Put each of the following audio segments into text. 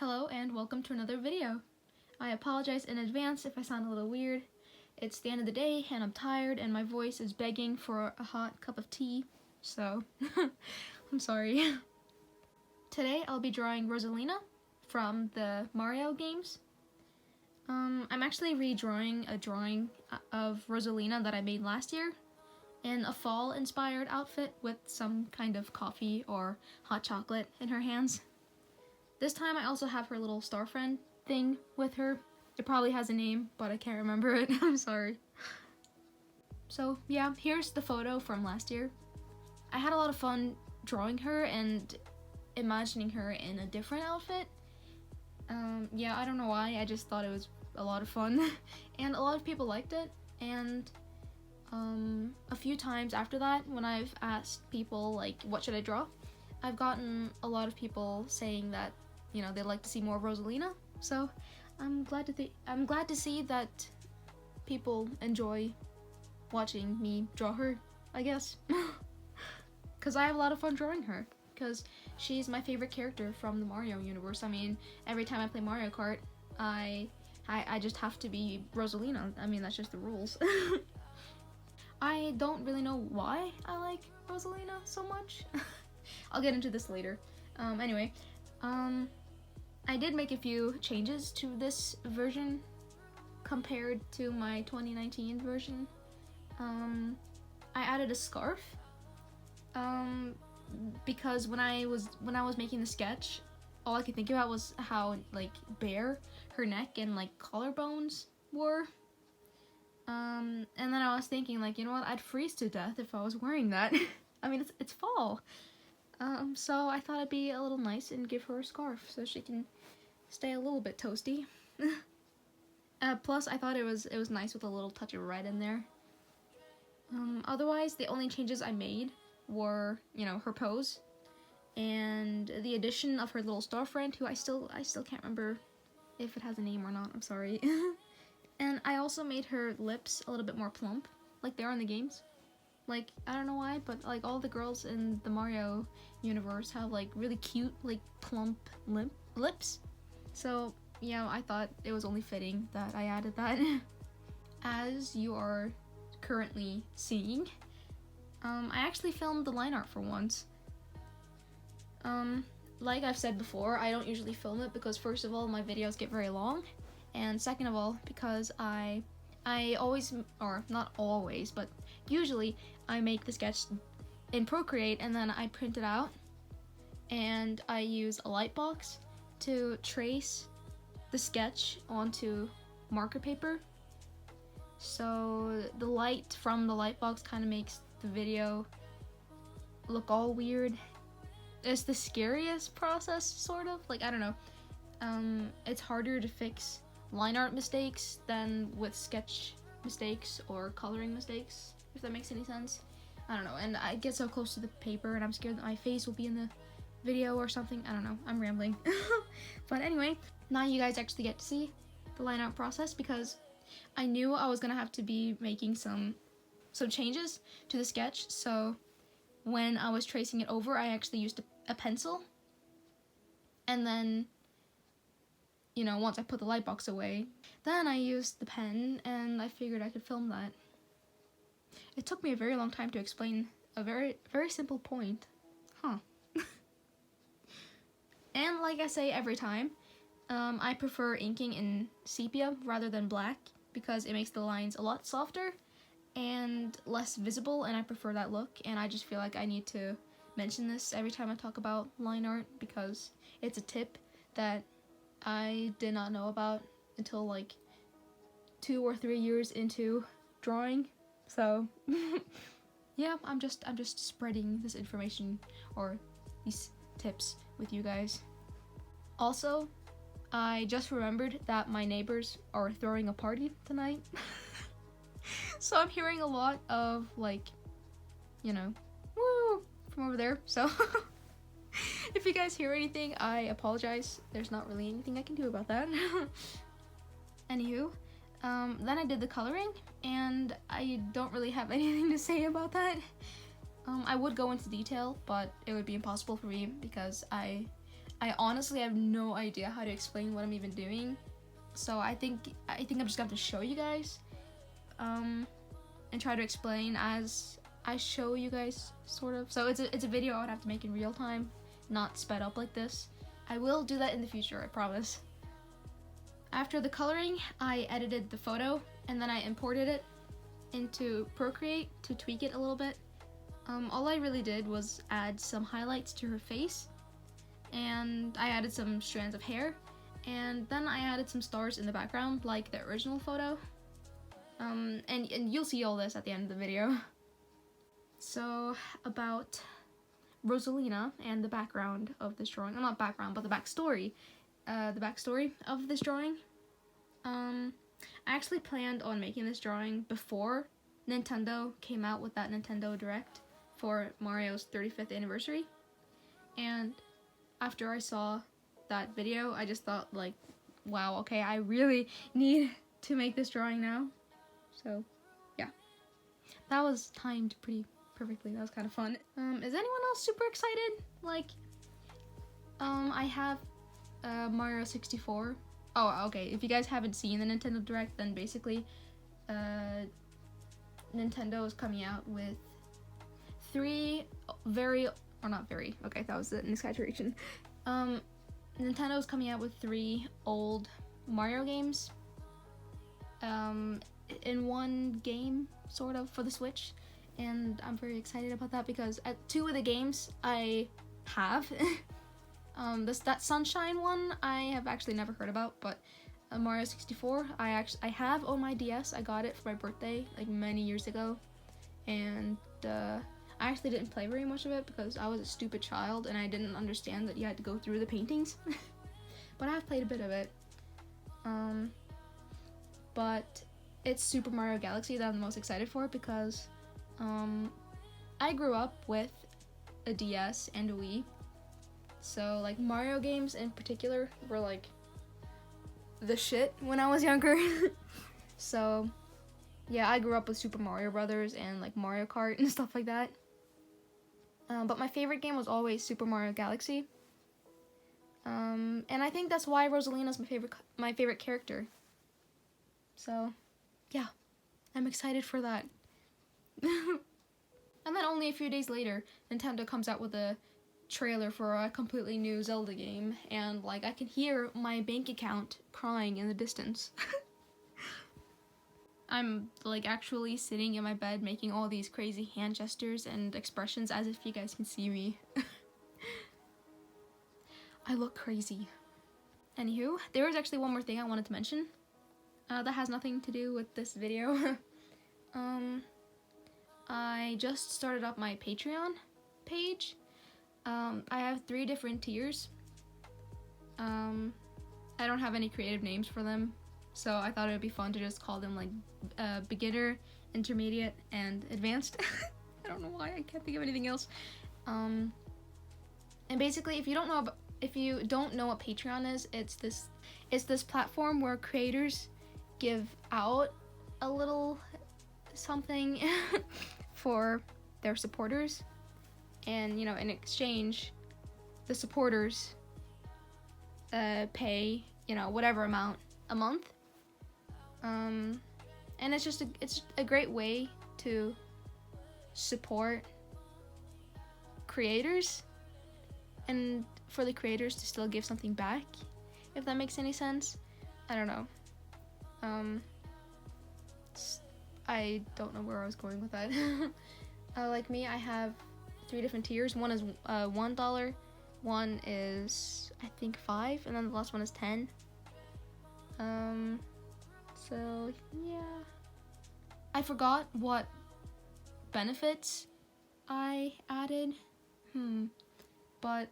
Hello and welcome to another video. I apologize in advance if I sound a little weird. It's the end of the day and I'm tired and my voice is begging for a hot cup of tea, so I'm sorry. Today I'll be drawing Rosalina from the Mario games. I'm actually redrawing a drawing of Rosalina that I made last year in a fall-inspired outfit with some kind of coffee or hot chocolate in her hands. This time I also have her little star friend thing with her. It probably has a name, but I can't remember it. I'm sorry. So yeah, here's the photo from last year. I had a lot of fun drawing her and imagining her in a different outfit. Yeah, I don't know why, I just thought it was a lot of fun. And a lot of people liked it, and a few times after that, when I've asked people like, what should I draw? I've gotten a lot of people saying that, you know, they'd like to see more of Rosalina, so I'm glad to see that people enjoy watching me draw her, I guess. Because I have a lot of fun drawing her, because she's my favorite character from the Mario universe. I mean, every time I play Mario Kart, I just have to be Rosalina. I mean, that's just the rules. I don't really know why I like Rosalina so much. I'll get into this later. Anyway, I did make a few changes to this version compared to my 2019 version. I added a scarf because when I was making the sketch, all I could think about was how like bare her neck and like collarbones were. And then I was thinking, like, you know what, I'd freeze to death if I was wearing that. I mean, it's fall. So I thought it'd be a little nice and give her a scarf so she can stay a little bit toasty. Plus, I thought it was nice with a little touch of red in there. Otherwise, the only changes I made were, you know, her pose and the addition of her little star friend, who I still can't remember if it has a name or not. I'm sorry. And I also made her lips a little bit more plump, like they are in the games. Like, I don't know why, but like all the girls in the Mario universe have like really cute, like plump lips. So, yeah, I thought it was only fitting that I added that. As you are currently seeing, I actually filmed the line art for once. Like I've said before, I don't usually film it because first of all, my videos get very long, and second of all, because I always, or not always, but usually I make the sketch in Procreate and then I print it out and I use a light box to trace the sketch onto marker paper. So the light from the light box kind of makes the video look all weird. It's the scariest process, sort of. Like, I don't know. It's harder to fix line art mistakes than with sketch mistakes or coloring mistakes, if that makes any sense. I don't know, and I get so close to the paper and I'm scared that my face will be in the video or something. I don't know, I'm rambling. But anyway, now you guys actually get to see the line art process, because I knew I was gonna have to be making some changes to the sketch, so when I was tracing it over, I actually used a pencil, and then, you know, once I put the light box away, then I used the pen, and I figured I could film that. It took me a very long time to explain a very simple point. Huh. And like I say every time, I prefer inking in sepia rather than black because it makes the lines a lot softer and less visible, and I prefer that look, and I just feel like I need to mention this every time I talk about line art because it's a tip that I did not know about until like 2 or 3 years into drawing. So yeah, I'm just spreading this information or these tips with you guys. Also, I just remembered that my neighbors are throwing a party tonight. So I'm hearing a lot of, like, you know, woo from over there. So if you guys hear anything, I apologize. There's not really anything I can do about that. Anywho, then I did the coloring, and I don't really have anything to say about that. I would go into detail, but it would be impossible for me because I I honestly have no idea how to explain what I'm even doing. So I think I'm just gonna have to show you guys, and try to explain as I show you guys, sort of. So it's a video I would have to make in real time, not sped up like this. I will do that in the future, I promise. After the coloring, I edited the photo and then I imported it into Procreate to tweak it a little bit. All I really did was add some highlights to her face, and I added some strands of hair, and then I added some stars in the background like the original photo. And you'll see all this at the end of the video. So about Rosalina and the background of this drawing, well, not background, but the backstory. The backstory of this drawing. I actually planned on making this drawing before Nintendo came out with that Nintendo Direct for Mario's 35th anniversary. And after I saw that video, I just thought, like, wow, okay, I really need to make this drawing now. So, yeah. That was timed pretty perfectly. That was kind of fun. Is anyone else super excited? Like, I have Mario 64. Oh, okay, if you guys haven't seen the Nintendo Direct, then basically Nintendo is coming out with 3 very, or not very, okay, that was an exaggeration. Nintendo is coming out with 3 old Mario games in one game, sort of, for the Switch, and I'm very excited about that because 2 of the games I have. That Sunshine one I have actually never heard about, but Mario 64 I have on my DS. I got it for my birthday like many years ago, and I actually didn't play very much of it because I was a stupid child and I didn't understand that you had to go through the paintings. But I have played a bit of it. But it's Super Mario Galaxy that I'm the most excited for because I grew up with a DS and a Wii. So, like, Mario games in particular were, like, the shit when I was younger. So, yeah, I grew up with Super Mario Brothers and, like, Mario Kart and stuff like that. But my favorite game was always Super Mario Galaxy. And I think that's why Rosalina's my favorite character. So, yeah, I'm excited for that. And then only a few days later, Nintendo comes out with a trailer for a completely new Zelda game, and like I can hear my bank account crying in the distance. I'm like actually sitting in my bed making all these crazy hand gestures and expressions as if you guys can see me. I look crazy. Anywho, there was actually one more thing I wanted to mention that has nothing to do with this video. I just started up my Patreon page. I have 3 different tiers. I don't have any creative names for them, so I thought it would be fun to just call them like beginner, intermediate, and advanced. I don't know why I can't think of anything else. And basically, if you don't know what Patreon is, it's this platform where creators give out a little something for their supporters. And, you know, in exchange, the supporters pay, you know, whatever amount a month. And it's a great way to support creators and for the creators to still give something back, if that makes any sense. I don't know. I don't know where I was going with that. Like me, I have 3 different tiers. One is $1, one is I think $5, and then the last one is $10. So yeah, I forgot what benefits I added. But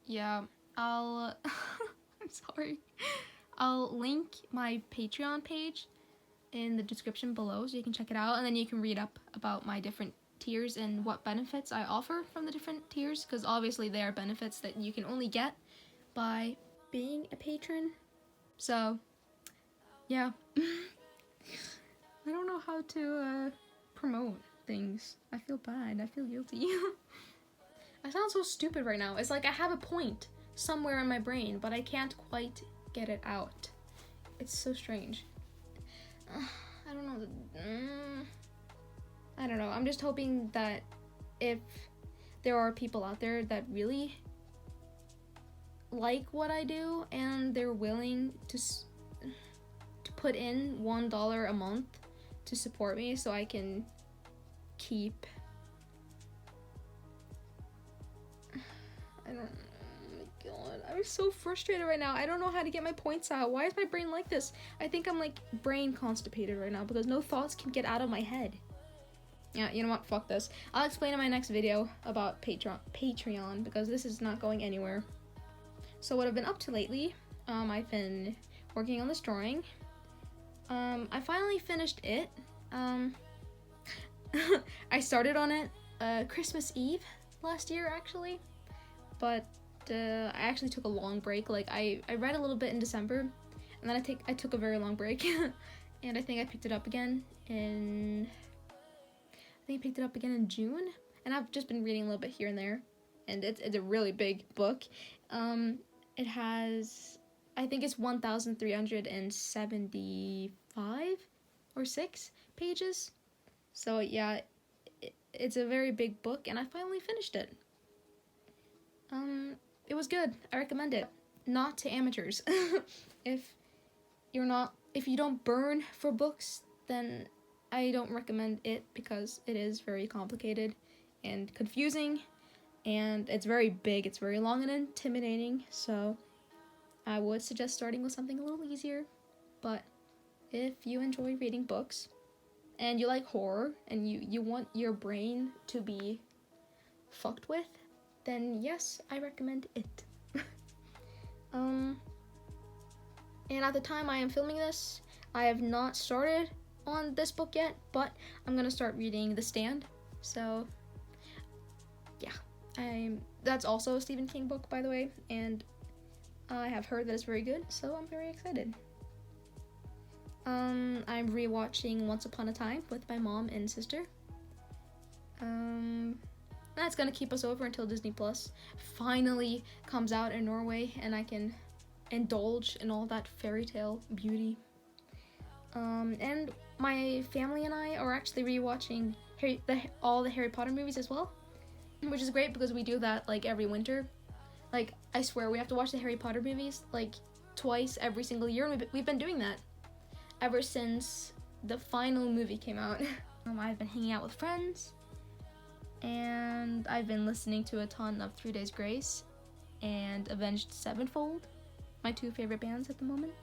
yeah, I'll I'm sorry. I'll link my Patreon page in the description below so you can check it out, and then you can read up about my different tiers and what benefits I offer from the different tiers, because obviously they are benefits that you can only get by being a patron. So yeah. I don't know how to promote things. I feel bad. I feel guilty. I sound so stupid right now. It's like I have a point somewhere in my brain, but I can't quite get it out. It's so strange. I don't know. I don't know. I'm just hoping that if there are people out there that really like what I do and they're willing to put in $1 a month to support me so I can keep, I don't know. God, I'm so frustrated right now. I don't know how to get my points out. Why is my brain like this? I think I'm like brain constipated right now because no thoughts can get out of my head. Yeah, you know what? Fuck this. I'll explain in my next video about Patreon because this is not going anywhere. So what I've been up to lately, I've been working on this drawing. I finally finished it. I started on it Christmas Eve last year actually, but I actually took a long break. Like I read a little bit in December, and then I took a very long break, and I think I picked it up again in June, and I've just been reading a little bit here and there, and it's a really big book. It has, I think it's 1,375 or 6 pages. So yeah, it's a very big book, and I finally finished it. It was good. I recommend it. Not to amateurs. If you don't burn for books, then I don't recommend it because it is very complicated and confusing, and it's very big, it's very long and intimidating, so I would suggest starting with something a little easier. But if you enjoy reading books and you like horror and you want your brain to be fucked with, then yes, I recommend it. And at the time I am filming this, I have not started on this book yet, but I'm gonna start reading The Stand. So yeah, that's also a Stephen King book, by the way, and I have heard that it's very good, so I'm very excited. I'm rewatching Once Upon a Time with my mom and sister. That's gonna keep us over until Disney Plus finally comes out in Norway and I can indulge in all that fairy tale beauty. And my family and I are actually rewatching all the Harry Potter movies as well, which is great because we do that like every winter. Like, I swear we have to watch the Harry Potter movies like twice every single year, and we've been doing that ever since the final movie came out. I've been hanging out with friends, and I've been listening to a ton of 3 Days Grace and Avenged Sevenfold, my 2 favorite bands at the moment.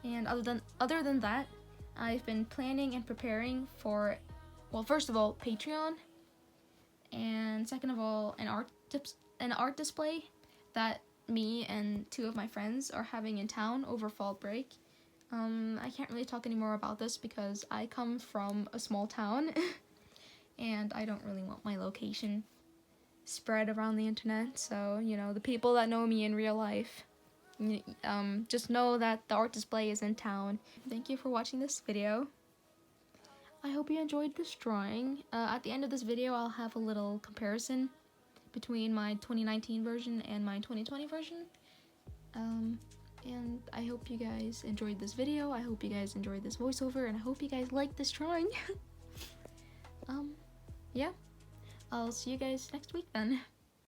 And other than that, I've been planning and preparing for, well, first of all, Patreon, and second of all, an art display that me and 2 of my friends are having in town over fall break. I can't really talk anymore about this because I come from a small town and I don't really want my location spread around the internet, so, you know, the people that know me in real life, just know that the art display is in town. Thank you for watching this video. I hope you enjoyed this drawing. At the end of this video, I'll have a little comparison between my 2019 version and my 2020 version. And I hope you guys enjoyed this video. I hope you guys enjoyed this voiceover, and I hope you guys liked this drawing. Yeah. I'll see you guys next week then.